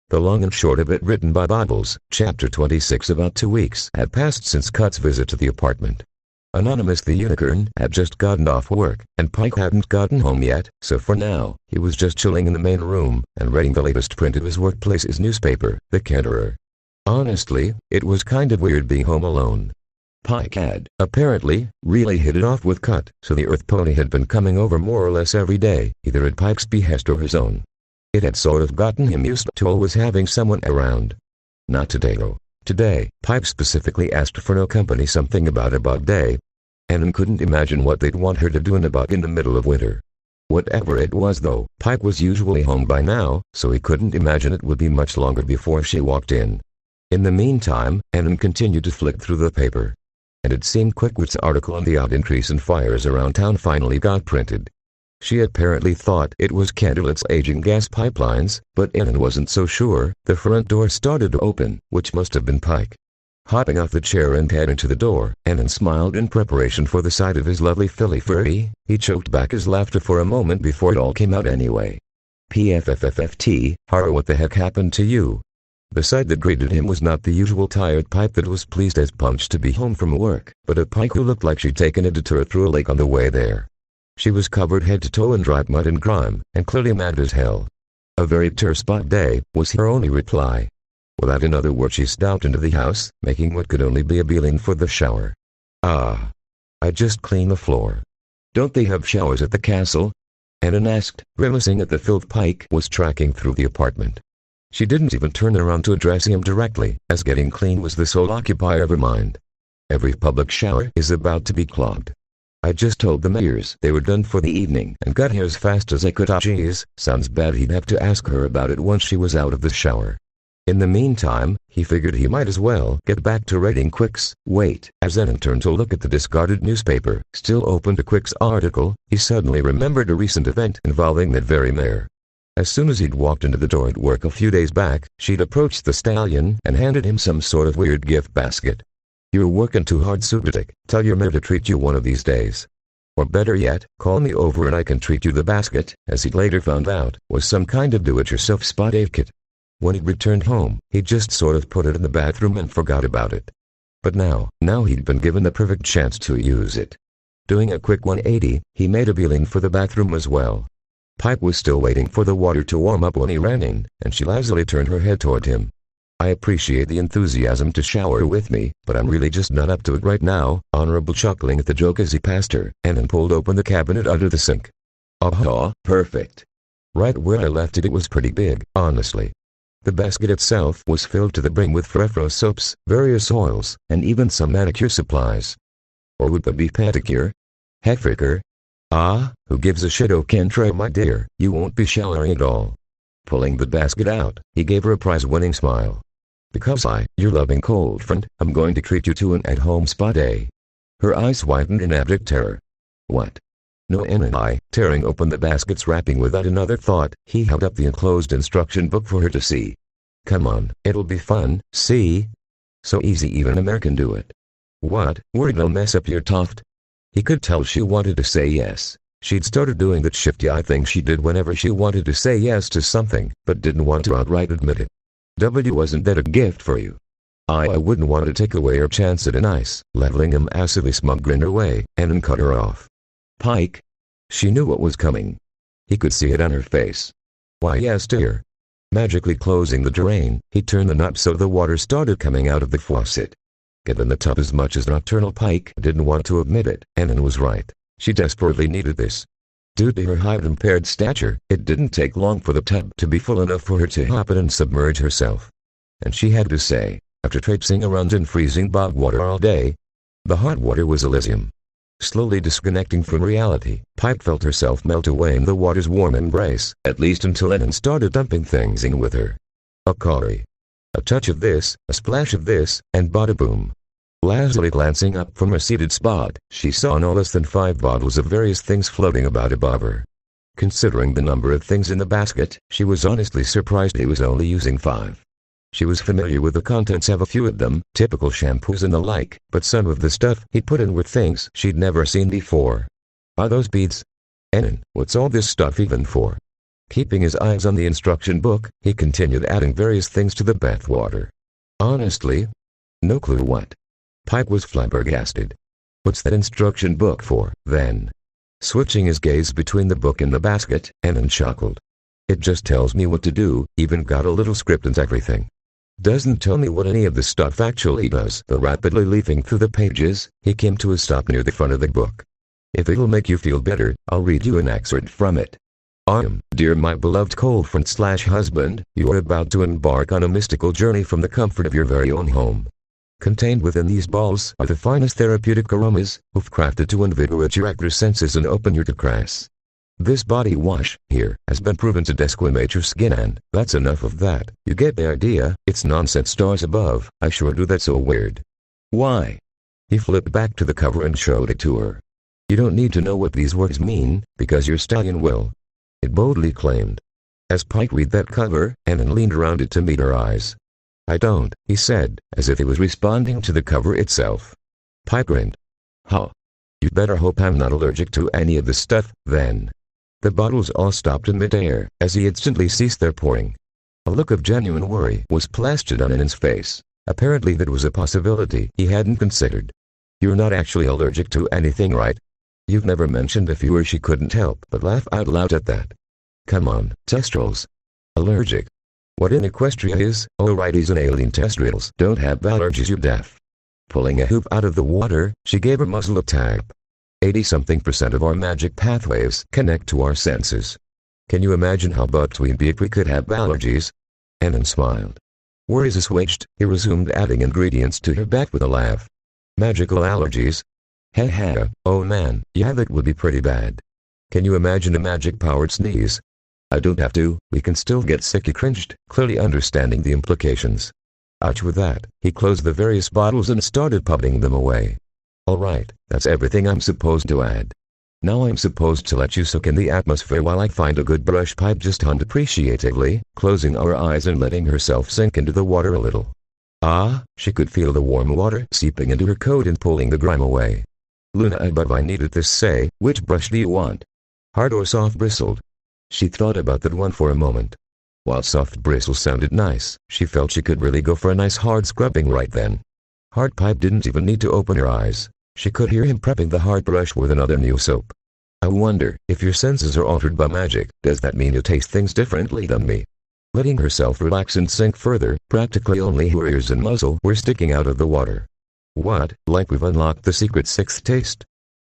The long and short of it, written by Bibles, Chapter 26. About 2 weeks had passed since Cut's visit to the apartment. Anonymous the Unicorn had just gotten off work, and Pike hadn't gotten home yet, so for now, he was just chilling in the main room and reading the latest print of his workplace's newspaper, The Canterer. Honestly, it was kind of weird being home alone. Pike had, apparently, really hit it off with Cut, so the Earth Pony had been coming over more or less every day, either at Pike's behest or his own. It had sort of gotten him used to always having someone around. Not today though. Today, Pike specifically asked for no company, something about a bug day. Anon couldn't imagine what they'd want her to do in a bug in the middle of winter. Whatever it was though, Pike was usually home by now, so he couldn't imagine it would be much longer before she walked in. In the meantime, Anon continued to flick through the paper. And it seemed Quickwit's article on the odd increase in fires around town finally got printed. She apparently thought it was Candlelight's aging gas pipelines, but Anon wasn't so sure. The front door started to open, which must have been Pike. Hopping off the chair and heading to the door, Anon smiled in preparation for the sight of his lovely filly Ferdy. He choked back his laughter for a moment before it all came out anyway. PFFFFT, horror, what the heck happened to you? The sight that greeted him was not the usual tired Pike that was pleased as punch to be home from work, but a Pike who looked like she'd taken a detour through a lake on the way there. She was covered head to toe in dry mud and grime, and clearly mad as hell. A very terse spot day, was her only reply. Without another word she stomped into the house, making what could only be a beeline for the shower. Ah. I just cleaned the floor. Don't they have showers at the castle? Anon asked, grimacing at the filth Pike was tracking through the apartment. She didn't even turn around to address him directly, as getting clean was the sole occupier of her mind. Every public shower is about to be clogged. I just told the mayors they were done for the evening and got here as fast as I could. Ah, geez, sounds bad. He'd have to ask her about it once she was out of the shower. In the meantime, he figured he might as well get back to writing Quick's. Wait, as Anon turned to look at the discarded newspaper, still open to Quick's article, he suddenly remembered a recent event involving that very mare. As soon as he'd walked into the door at work a few days back, she'd approached the stallion and handed him some sort of weird gift basket. You're working too hard, Subitic. Tell your mare to treat you one of these days. Or better yet, call me over and I can treat you. The basket, as he'd later found out, was some kind of do-it-yourself spot aid kit. When he'd returned home, he just sort of put it in the bathroom and forgot about it. But now he'd been given the perfect chance to use it. Doing a quick 180, he made a beeline for the bathroom as well. Pike was still waiting for the water to warm up when he ran in, and she lazily turned her head toward him. I appreciate the enthusiasm to shower with me, but I'm really just not up to it right now. Honorable chuckling at the joke as he passed her, Anon pulled open the cabinet under the sink. Aha, perfect. Right where I left it. It was pretty big, honestly. The basket itself was filled to the brim with Frefro soaps, various oils, and even some manicure supplies. Or would that be pedicure? Heckfricker? Ah, who gives a shit? Oh, Kentra, my dear, you won't be showering at all. Pulling the basket out, he gave her a prize-winning smile. Because your loving cold friend, I'm going to treat you to an at-home spa day. Her eyes widened in abject terror. What? No, Anon, tearing open the basket's wrapping without another thought, he held up the enclosed instruction book for her to see. Come on, it'll be fun, see? So easy even a mare can do it. What, worried I'll mess up your tuft? He could tell she wanted to say yes. She'd started doing that shifty eye thing she did whenever she wanted to say yes to something, but didn't want to outright admit it. Wasn't that a gift for you? I wouldn't want to take away her chance at a nice, leveling him acidly smug grin her way, and cut her off. Pike? She knew what was coming. He could see it on her face. Why yes dear. Magically closing the drain, he turned the knob so the water started coming out of the faucet. Given the tub as much as nocturnal Pike didn't want to admit it, Anon was right. She desperately needed this. Due to her height-impaired stature, it didn't take long for the tub to be full enough for her to hop in and submerge herself. And she had to say, after traipsing around in freezing bog water all day, the hot water was Elysium. Slowly disconnecting from reality, Pike felt herself melt away in the water's warm embrace, at least until Anon started dumping things in with her. A curry. A touch of this, a splash of this, and bada boom. Lazily glancing up from her seated spot, she saw no less than 5 bottles of various things floating about above her. Considering the number of things in the basket, she was honestly surprised he was only using 5. She was familiar with the contents of a few of them, typical shampoos and the like, but some of the stuff he'd put in were things she'd never seen before. Are those beads? Anon, what's all this stuff even for? Keeping his eyes on the instruction book, he continued adding various things to the bathwater. Honestly, no clue what. Pike was flabbergasted. What's that instruction book for, then? Switching his gaze between the book and the basket, Enon chuckled. It just tells me what to do, even got a little script and everything. Doesn't tell me what any of the stuff actually does. Though rapidly leafing through the pages, he came to a stop near the front of the book. If it'll make you feel better, I'll read you an excerpt from it. Dear my beloved cold friend/husband, you are about to embark on a mystical journey from the comfort of your very own home. Contained within these balls are the finest therapeutic aromas, crafted to invigorate your actor senses and open your chakras. This body wash, here, has been proven to desquamate your skin and, that's enough of that, you get the idea, it's nonsense stars above, I sure do that so weird. Why? He flipped back to the cover and showed it to her. You don't need to know what these words mean, because your stallion will. It boldly claimed. As Pike read that cover, Enon leaned around it to meet her eyes. I don't, he said, as if he was responding to the cover itself. Pike grinned. Huh. You better hope I'm not allergic to any of the stuff, then. The bottles all stopped in midair, as he instantly ceased their pouring. A look of genuine worry was plastered on Enon's face. Apparently that was a possibility he hadn't considered. You're not actually allergic to anything, right? You've never mentioned if you were. She couldn't help but laugh out loud at that. Come on, Testrals. Allergic. What in Equestria is, righties and alien Testrals don't have allergies, you're deaf. Pulling a hoof out of the water, she gave her muzzle a tap. 80-something% of our magic pathways connect to our senses. Can you imagine how butt we'd be if we could have allergies? Enon smiled. Worries assuaged, he resumed adding ingredients to her bet with a laugh. Magical allergies? Ha, oh man, yeah, that would be pretty bad. Can you imagine a magic-powered sneeze? I don't have to, we can still get sick, he cringed, clearly understanding the implications. Ouch. With that, he closed the various bottles and started putting them away. Alright, that's everything I'm supposed to add. Now I'm supposed to let you soak in the atmosphere while I find a good brush. Pipe just hummed appreciatively, closing her eyes and letting herself sink into the water a little. Ah, she could feel the warm water seeping into her coat and pulling the grime away. Luna above, I needed this. Say, which brush do you want? Hard or soft bristled? She thought about that one for a moment. While soft bristles sounded nice, she felt she could really go for a nice hard scrubbing right then. Hard. Pipe didn't even need to open her eyes. She could hear him prepping the hard brush with another new soap. I wonder, if your senses are altered by magic, does that mean you taste things differently than me? Letting herself relax and sink further, practically only her ears and muzzle were sticking out of the water. What, like we've unlocked the secret sixth taste?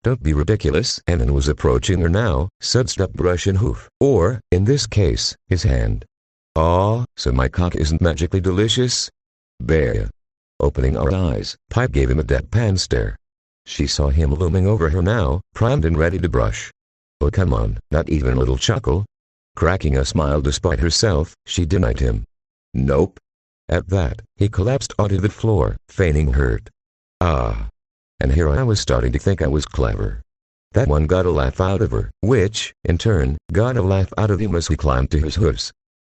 Don't be ridiculous. Enon was approaching her now, sidestep brush and hoof, or, in this case, his hand. Aw, so my cock isn't magically delicious? Bah. Opening her eyes, Pipe gave him a deadpan stare. She saw him looming over her now, primed and ready to brush. Oh come on, not even a little chuckle? Cracking a smile despite herself, she denied him. Nope. At that, he collapsed onto the floor, feigning hurt. Ah. And here I was starting to think I was clever. That one got a laugh out of her, which, in turn, got a laugh out of him as he climbed to his hooves.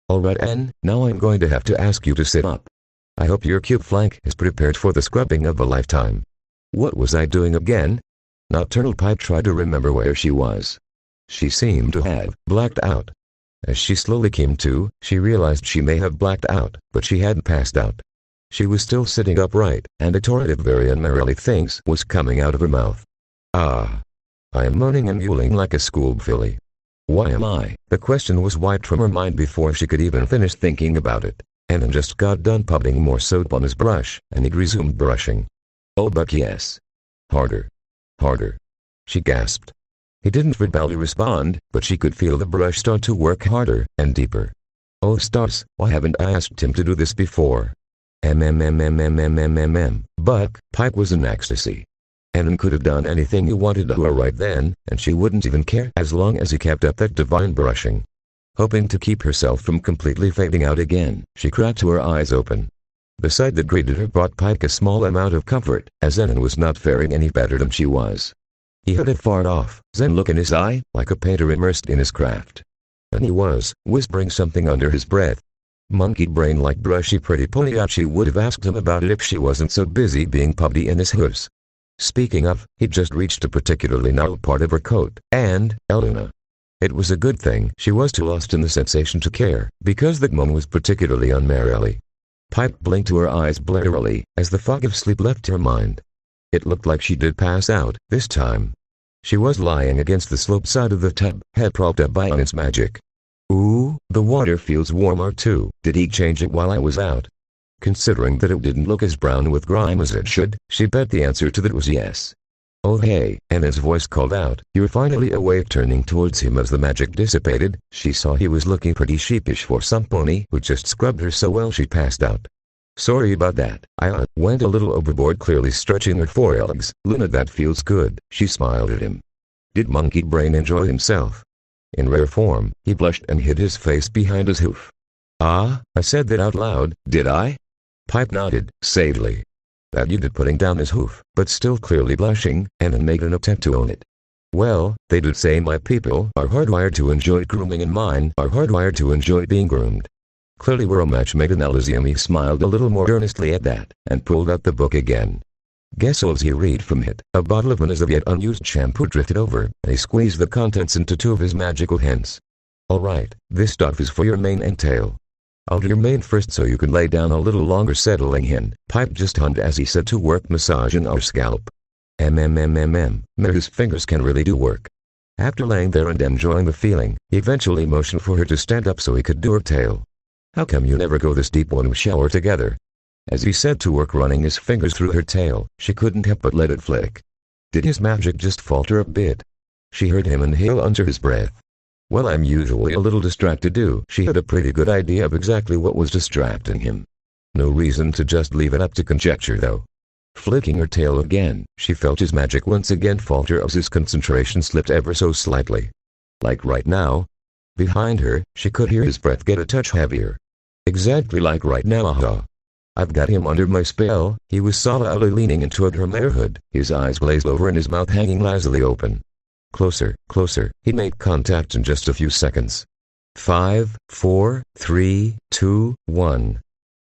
Alright En, now I'm going to have to ask you to sit up. I hope your cute flank is prepared for the scrubbing of a lifetime. What was I doing again? Nocturnal. Pipe tried to remember where she was. She seemed to have blacked out. As she slowly came to, she realized she may have blacked out, but she hadn't passed out. She was still sitting upright, and a torrent of very unmerrily things was coming out of her mouth. Ah. I am moaning and mewling like a school filly. Why am I? The question was wiped from her mind before she could even finish thinking about it. Enon just got done putting more soap on his brush, and he'd resumed brushing. Oh but yes. Harder. Harder. She gasped. He didn't verbally respond, but she could feel the brush start to work harder and deeper. Oh stars, why haven't I asked him to do this before? But Pike was in ecstasy. Enon could have done anything he wanted to her right then, and she wouldn't even care as long as he kept up that divine brushing. Hoping to keep herself from completely fading out again, she cracked her eyes open. The sight that greeted her brought Pike a small amount of comfort, as Enon was not faring any better than she was. He had a far off, zen look in his eye, like a painter immersed in his craft. And he was, whispering something under his breath. Monkey brain like brushy pretty Pagliacci would have asked him about it if she wasn't so busy being pubby in his hooves. Speaking of, he just reached a particularly gnarled part of her coat, and, Eluna. It was a good thing she was too lost in the sensation to care, because that moment was particularly unmerrily. Pipe blinked to her eyes blearily, as the fog of sleep left her mind. It looked like she did pass out, this time. She was lying against the sloped side of the tub, head propped up by its magic. Ooh, the water feels warmer too. Did he change it while I was out? Considering that it didn't look as brown with grime as it should, she bet the answer to that was yes. Oh hey, and his voice called out, "You're finally awake." Turning towards him as the magic dissipated, she saw he was looking pretty sheepish for some pony who just scrubbed her so well she passed out. Sorry about that, I went a little overboard, clearly stretching her forelegs. Luna, that feels good. She smiled at him. Did Monkey Brain enjoy himself? In rare form, he blushed and hid his face behind his hoof. Ah, I said that out loud, did I? Pipe nodded, sadly. That you did, putting down his hoof, but still clearly blushing, and then made an attempt to own it. Well, they did say my people are hardwired to enjoy grooming and mine are hardwired to enjoy being groomed. Clearly we're a match made in Elysium. He smiled a little more earnestly at that, and pulled out the book again. Guess as he read from it, a bottle of an as of yet unused shampoo drifted over, and he squeezed the contents into two of his magical hands. Alright, this stuff is for your mane and tail. I'll do your mane first so you can lay down a little longer. Settling in, Pipe just hummed as he set to work massaging our scalp. His fingers can really do work. After laying there and enjoying the feeling, he eventually motioned for her to stand up so he could do her tail. How come you never go this deep when we shower together? As he set to work running his fingers through her tail, she couldn't help but let it flick. Did his magic just falter a bit? She heard him inhale under his breath. Well, I'm usually a little distracted too. She had a pretty good idea of exactly what was distracting him. No reason to just leave it up to conjecture though. Flicking her tail again, she felt his magic once again falter as his concentration slipped ever so slightly. Like right now. Behind her, she could hear his breath get a touch heavier. Exactly like right now. Aha. I've got him under my spell. He was solidly leaning into her marehood, his eyes glazed over and his mouth hanging lazily open. Closer, closer. He made contact in just a few seconds. 5, 4, 3, 2, 1.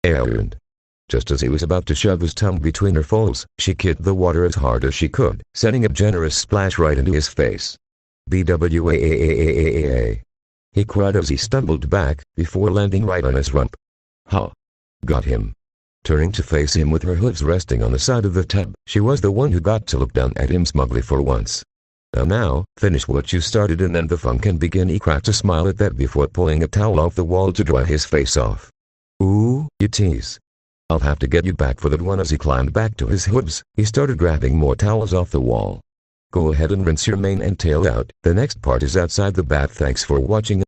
And just as he was about to shove his tongue between her folds, she kicked the water as hard as she could, sending a generous splash right into his face. Bwaaaaaaaa. He cried as he stumbled back, before landing right on his rump. Ha! Got him. Turning to face him with her hooves resting on the side of the tub, she was the one who got to look down at him smugly for once. Now, finish what you started and then the fun can begin. He cracked a smile at that before pulling a towel off the wall to dry his face off. Ooh, you tease. I'll have to get you back for that one. As he climbed back to his hooves, he started grabbing more towels off the wall. Go ahead and rinse your mane and tail out. The next part is outside the bath. Thanks for watching.